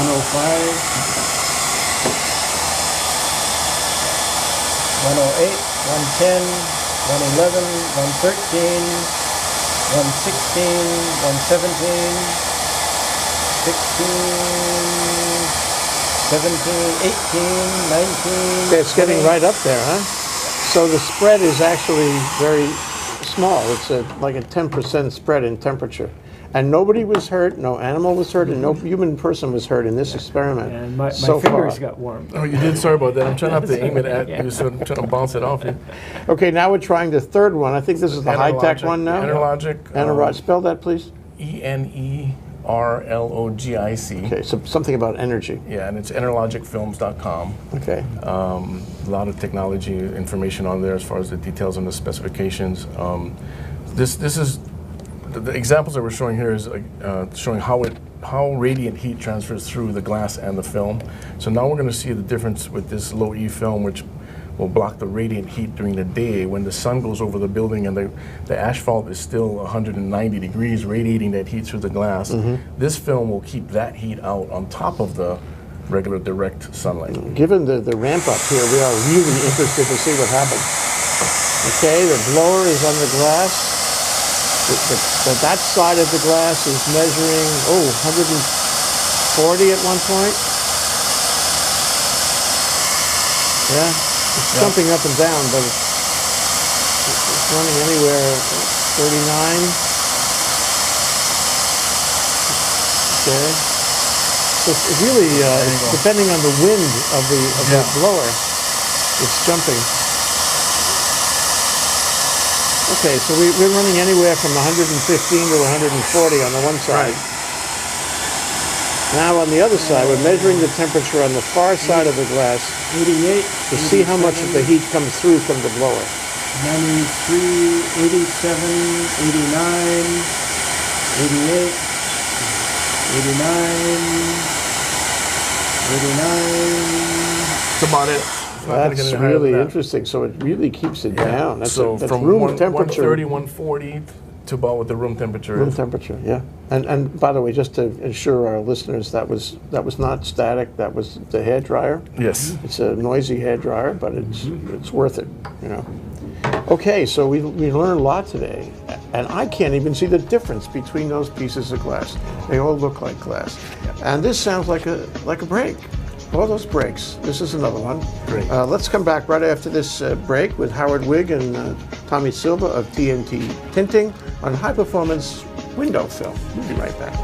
105, 108, 110, 111, 113, 116, 117, 16, 17, 18, 19. okay, it's getting right up there, huh? So the spread is actually very small. It's like a 10% spread in temperature. And nobody was hurt, no animal was hurt, and no human person was hurt in this experiment. And my so fingers far. got warm. Oh, you did? Sorry about that. I'm trying not to aim it at you, so I'm trying to bounce it off you. Okay, now we're trying the third one. I think this is the high-tech one now. Enerlogic. Spell that, please. ENERLOGIC. Okay, so something about energy. Yeah, and it's enerlogicfilms.com. Okay. A lot of technology information on there as far as the details and the specifications. This is the examples that we're showing here is showing how radiant heat transfers through the glass and the film. So now we're going to see the difference with this low E film, which will block the radiant heat during the day when the sun goes over the building and the asphalt is still 190 degrees, radiating that heat through the glass. This film will keep that heat out on top of the regular direct sunlight. Given the ramp up here, we are really interested to see what happens. Okay, the blower is on the glass. That side of the glass is measuring, 140 at one point. Yeah, it's jumping up and down, but it's running anywhere, 39. Okay. So it's really, depending on the wind of the blower, it's jumping. Okay, so we're running anywhere from 115 to 140 on the one side. Now on the other side, we're measuring the temperature on the far side of the glass 88, to see how much of the heat comes through from the blower. 93, 87, 89, 88, 89, 89. That's about it. That's really interesting. So it really keeps it down. That's from room temperature. 130, 140 to about what the room temperature Room is. temperature, yeah. And by the way, just to assure our listeners, that was not static. That was the hairdryer. Yes. It's a noisy hairdryer, but it's worth it. You know. Okay, so we learned a lot today, and I can't even see the difference between those pieces of glass. They all look like glass. And this sounds like a break. All those breaks. This is another one. Great. Let's come back right after this break with Howard Wigg and Tommy Silva of TNT Tinting on high-performance window film. We'll be right back.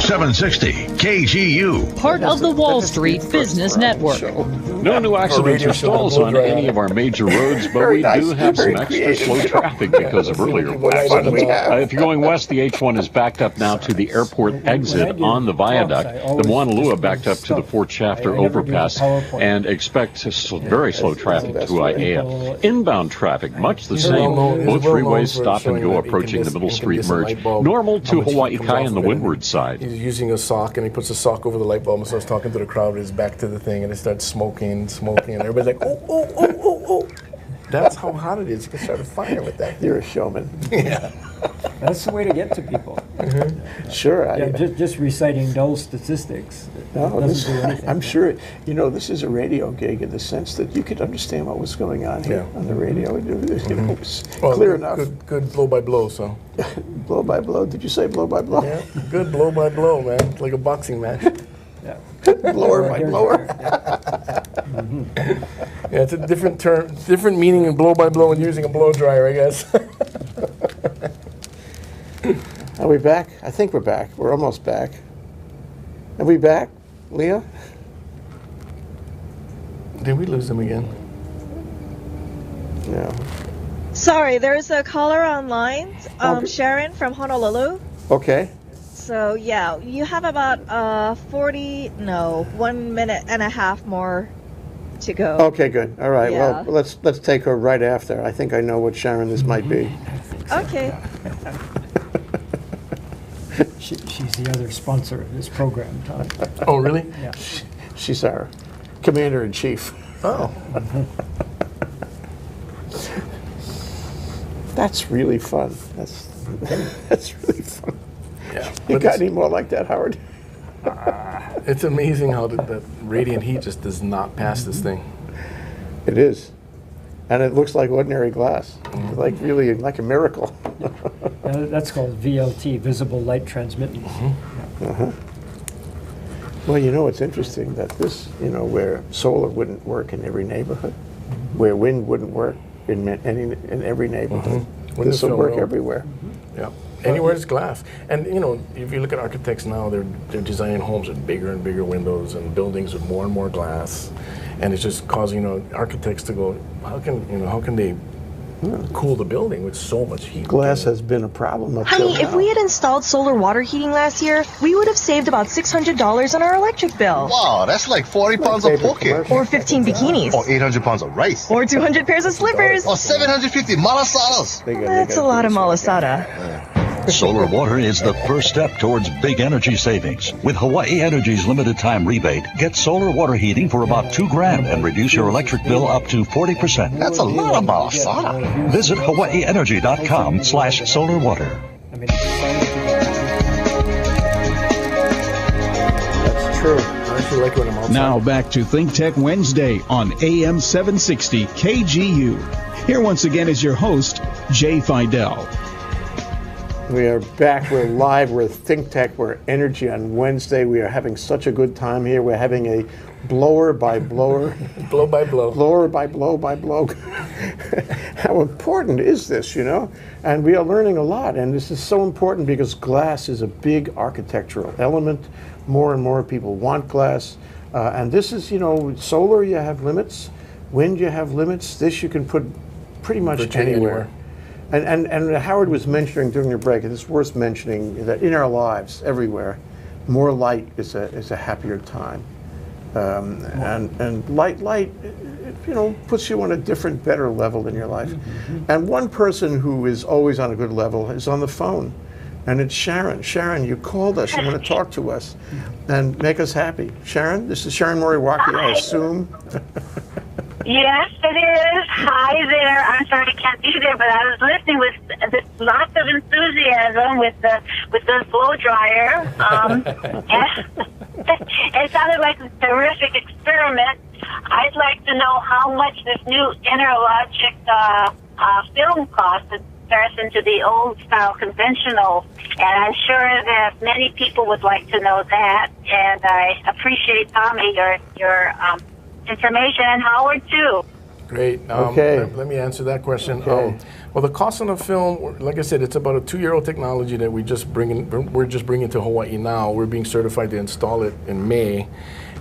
760 KGU. Part of the Wall Street Business Network. No new accidents or stalls on any of our major roads, but we do have some extra slow traffic because of earlier accidents. If you're going west, the H1 is backed up now to the airport exit on the viaduct. The Moanalua backed up to the Fort Shafter overpass, and expect very slow traffic to Aiea. Inbound traffic, much the same. Both freeways stop and go approaching the Middle Street merge. Normal to Hawaii Kai on the windward side. He's using a sock, and he puts a sock over the light bulb and starts talking to the crowd with his back to the thing, and it starts smoking, and everybody's like, oh. That's how hot it is. You can start a fire with that. You're a showman. Yeah. That's the way to get to people. Sure. Just reciting dull statistics. No, I'm sure. This is a radio gig in the sense that you could understand what was going on here on the radio. It was clear enough. Good blow by blow, so. Blow by blow? Did you say blow by blow? Yeah, good blow by blow, man. It's like a boxing match. Yeah. Blower by blower. Yeah, it's a different term, different meaning in blow by blow and using a blow dryer, I guess. Are we back? I think we're back. We're almost back. Are we back, Leah? Did we lose them again? No. Sorry, there's a caller online, Okay. Sharon from Honolulu. Okay. So yeah, you have about 1 minute and a half more to go. Okay, good. All right. Yeah. Well, let's take her right after. I think I know what Sharon this might be. Okay. She's the other sponsor of this program, Tom. Oh, really? Yeah. She's our commander-in-chief. Oh. That's really fun. That's really fun. Yeah. You got any more like that, Howard? It's amazing how that radiant heat just does not pass this thing. It is. And it looks like ordinary glass. Like really like a miracle. That's called VLT, visible light transmitting. Well, it's interesting that this, where solar wouldn't work in every neighborhood, where wind wouldn't work in every neighborhood, this will work everywhere. Yeah. Anywhere it's glass. And, if you look at architects now, they're designing homes with bigger and bigger windows and buildings with more and more glass. And it's just causing, architects to go, how can they cool the building with so much heat? Glass has been a problem up till Honey, if now. we had installed solar water heating last year, we would have saved about $600 on our electric bill. Wow, that's like 40 pounds of poke. Or 15 bikinis. Or 800 pounds of rice. Or 200 pairs of slippers. Or 750 malasadas. That's a lot of malasada. Solar water is the first step towards big energy savings. With Hawaii Energy's limited time rebate, get solar water heating for about $2,000 and reduce your electric bill up to 40%. That's a lot of malasada. Visit hawaiienergy.com/solar water. That's true. I actually like when I'm outside. Now back to Think Tech Wednesday on AM 760 KGU. Here once again is your host, Jay Fidel. We are back. We're live. We're Think Tech. We're Energy on Wednesday. We are having such a good time here. We're having a blower by blower. Blow by blow. Blower by blow by blow. How important is this, And we are learning a lot. And this is so important because glass is a big architectural element. More and more people want glass. And this is, solar, you have limits. Wind, you have limits. This you can put pretty much anywhere. And Howard was mentioning during your break, and it's worth mentioning that in our lives, everywhere, more light is a happier time. And light, puts you on a different, better level in your life. And one person who is always on a good level is on the phone, and it's Sharon. Sharon, you called us. You want to talk to us and make us happy. Sharon, this is Sharon Moriwaki, I assume. Yes, it is. Hi there. I'm sorry I can't be there, but I was listening with lots of enthusiasm with the blow dryer. It sounded like a terrific experiment. I'd like to know how much this new Interlogic film costs in comparison to the old style conventional. And I'm sure that many people would like to know that. And I appreciate, Tommy, your information, and Howard too. Great. Okay. Let me answer that question. Okay. Well, the cost on the film, like I said, it's about a 2-year-old technology that we're just bringing to Hawaii now. We're being certified to install it in May.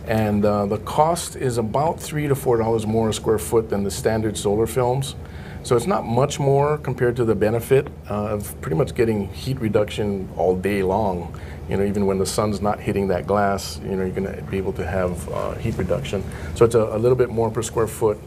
And the cost is about $3 to $4 more a square foot than the standard solar films. So it's not much more compared to the benefit of pretty much getting heat reduction all day long. You know, even when the sun's not hitting that glass, you know, you're going to be able to have heat reduction. So it's a little bit more per square foot.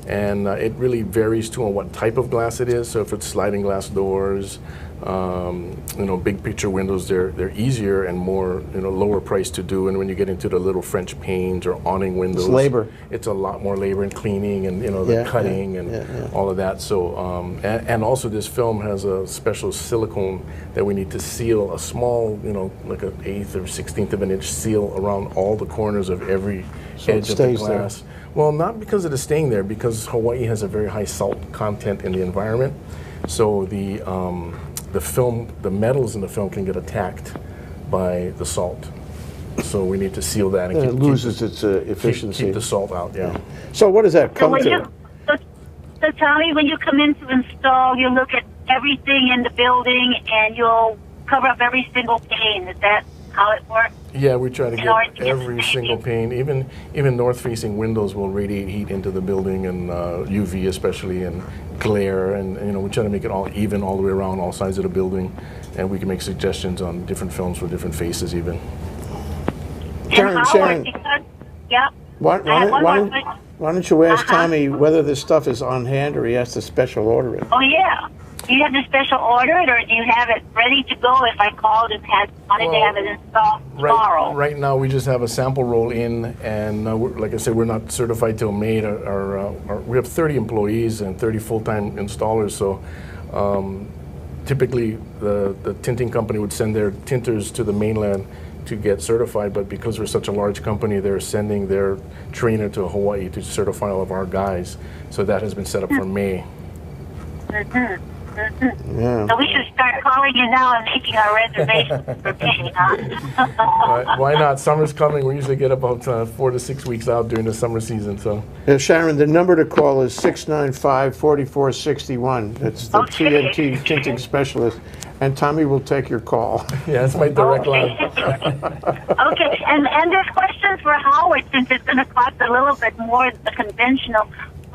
And it really varies too on what type of glass it is. So if it's sliding glass doors, you know, big picture windows, they're easier and more, you know, lower price to do. And when you get into the little French panes or awning windows, it's labor. It's a lot more labor in cleaning and, you know, the cutting and all of that. So and also this film has a special silicone that we need to seal a small, you know, like an 1/8 or 1/16 of an inch seal around all the corners of every edge of the glass. There. Well, not because it is staying there, because Hawaii has a very high salt content in the environment. So the film, the metals in the film can get attacked by the salt. So we need to seal that and it loses its efficiency. Keep the salt out, yeah. So what does that come to? So Tommy, when you come in to install, you look at everything in the building and you'll cover up every single pane. Is that how it works? Yeah, we try to get every single pane. Even north-facing windows will radiate heat into the building, and UV especially, and glare, and you know, we try to make it all even all the way around, all sides of the building, and we can make suggestions on different films for different faces even. Sharon, yeah. Why don't you ask Tommy whether this stuff is on hand or he has to special order it? Oh yeah. Do you have the special order, or do you have it ready to go if I called and wanted to have it installed tomorrow? Right now, we just have a sample roll in, and like I said, we're not certified till May. We have 30 employees and 30 full-time installers, so typically the tinting company would send their tinters to the mainland to get certified, but because we're such a large company, they're sending their trainer to Hawaii to certify all of our guys. So that has been set up for May. Yeah. So we should start calling you now and making our reservations for May, huh? Why not? Summer's coming. We usually get about 4 to 6 weeks out during the summer season. So, Sharon, the number to call is 695-4461. That's the TNT tinting specialist, and Tommy will take your call. Yeah, that's my direct line. Okay, and there's questions for Howard, since it's going to cost a little bit more than the conventional.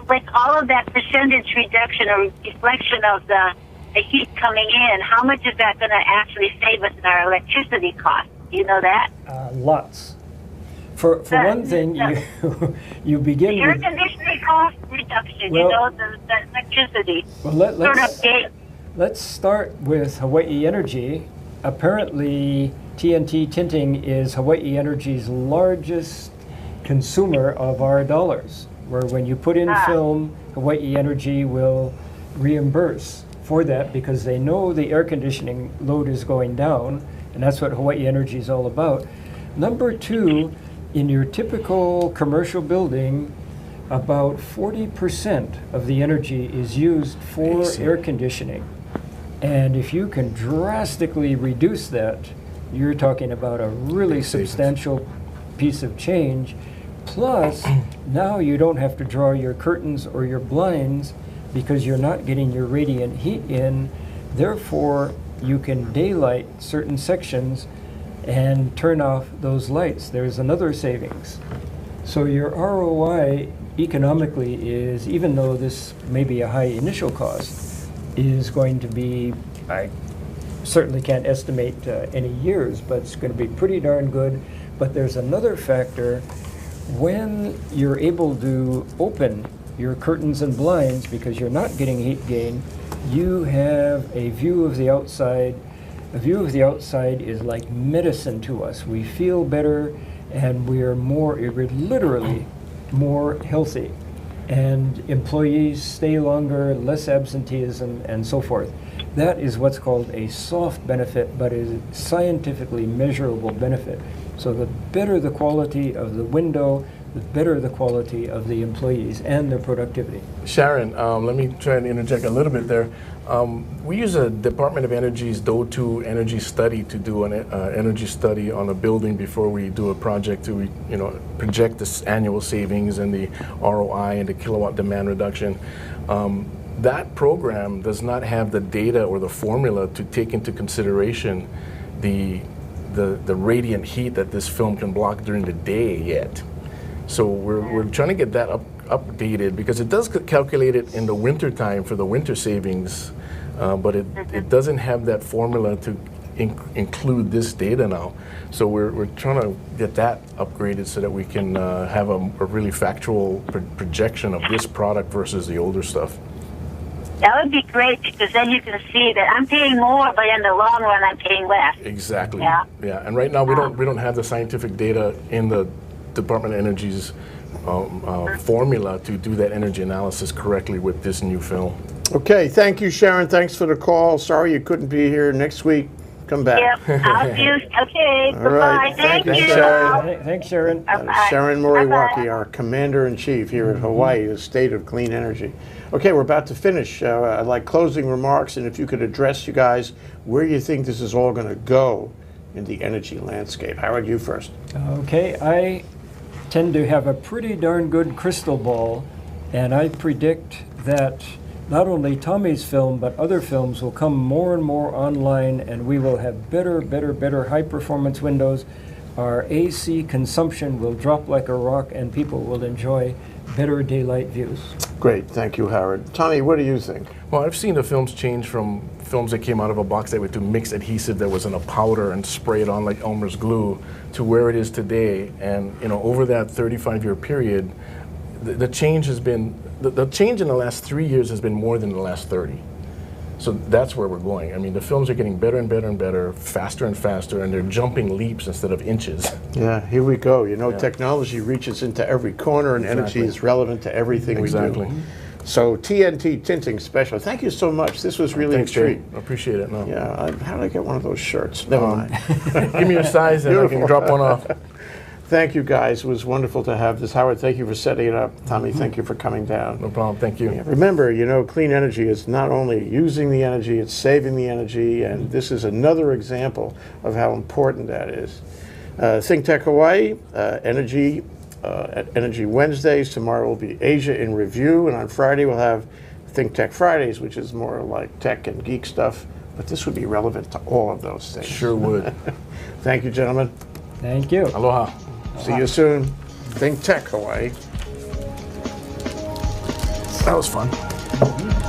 With all of that percentage reduction or deflection of the heat coming in, how much is that going to actually save us in our electricity costs? Do you know that? Lots. For one thing, you begin air with conditioning cost reduction. Well, you know, the electricity. Well, let's start with Hawaii Energy. Apparently, TNT Tinting is Hawaii Energy's largest consumer of our dollars, where when you put in film, Hawaii Energy will reimburse for that because they know the air conditioning load is going down, and that's what Hawaii Energy is all about. Number two, in your typical commercial building, about 40% of the energy is used for air conditioning. And if you can drastically reduce that, you're talking about a really substantial piece of change. Plus, now you don't have to draw your curtains or your blinds because you're not getting your radiant heat in. Therefore, you can daylight certain sections and turn off those lights. There's another savings. So your ROI economically is, even though this may be a high initial cost, is going to be, I certainly can't estimate any years, but it's going to be pretty darn good. But there's another factor. When you're able to open your curtains and blinds because you're not getting heat gain, you have a view of the outside. A view of the outside is like medicine to us. We feel better, and we're literally more healthy. And employees stay longer, less absenteeism, and so forth. That is what's called a soft benefit, but is scientifically measurable benefit. So the better the quality of the window, the better the quality of the employees and their productivity. Sharon, let me try and interject a little bit there. We use a Department of Energy's DOE2 energy study to do an energy study on a building before we do a project to project the annual savings and the ROI and the kilowatt demand reduction. That program does not have the data or the formula to take into consideration the radiant heat that this film can block during the day yet. So we're trying to get that updated, because it does calculate it in the winter time for the winter savings, but it doesn't have that formula to include this data now. So we're trying to get that upgraded so that we can have a really factual projection of this product versus the older stuff. That would be great, because then you can see that I'm paying more, but in the long run, I'm paying less. Exactly. Yeah. Yeah. And right now we don't have the scientific data in the Department of Energy's formula to do that energy analysis correctly with this new film. Okay, thank you, Sharon. Thanks for the call. Sorry you couldn't be here next week. Come back. Yep. I'll do. Okay. All Bye-bye. right. Thank you. Sharon. Thanks, Sharon. Sharon Moriwaki, our Commander-in-Chief here at Hawaii, the state of clean energy. Okay, we're about to finish. I'd like closing remarks, and if you could address, you guys, where you think this is all going to go in the energy landscape. Howard, you first. Okay, I tend to have a pretty darn good crystal ball, and I predict that not only Tommy's film, but other films will come more and more online, and we will have better high-performance windows. Our AC consumption will drop like a rock, and people will enjoy better daylight views. Great, thank you, Howard. Tommy, what do you think? Well, I've seen the films change from films that came out of a box that would do mixed adhesive that was in a powder and spray it on like Elmer's glue to where it is today. And over that 35-year period, the change has been, the change in the last 3 years has been more than the last 30. So that's where we're going. I mean, the films are getting better and better and better, faster and faster, and they're jumping leaps instead of inches. Yeah, here we go. Technology reaches into every corner, and energy is relevant to everything we do. So TNT Tinting Special, thank you so much. This was really a treat. I appreciate it. No. Yeah, how did I get one of those shirts? Never mind. Give me your size and I can drop one off. Thank you, guys. It was wonderful to have this. Howard, thank you for setting it up. Tommy, thank you for coming down. No problem. Thank you. Yeah, remember, clean energy is not only using the energy, it's saving the energy, and this is another example of how important that is. Think Tech Hawaii, Energy at Energy Wednesdays. Tomorrow will be Asia in Review, and on Friday we'll have Think Tech Fridays, which is more like tech and geek stuff, but this would be relevant to all of those things. Sure would. Thank you, gentlemen. Thank you. Aloha. See you soon. Think Tech Hawaii. That was fun.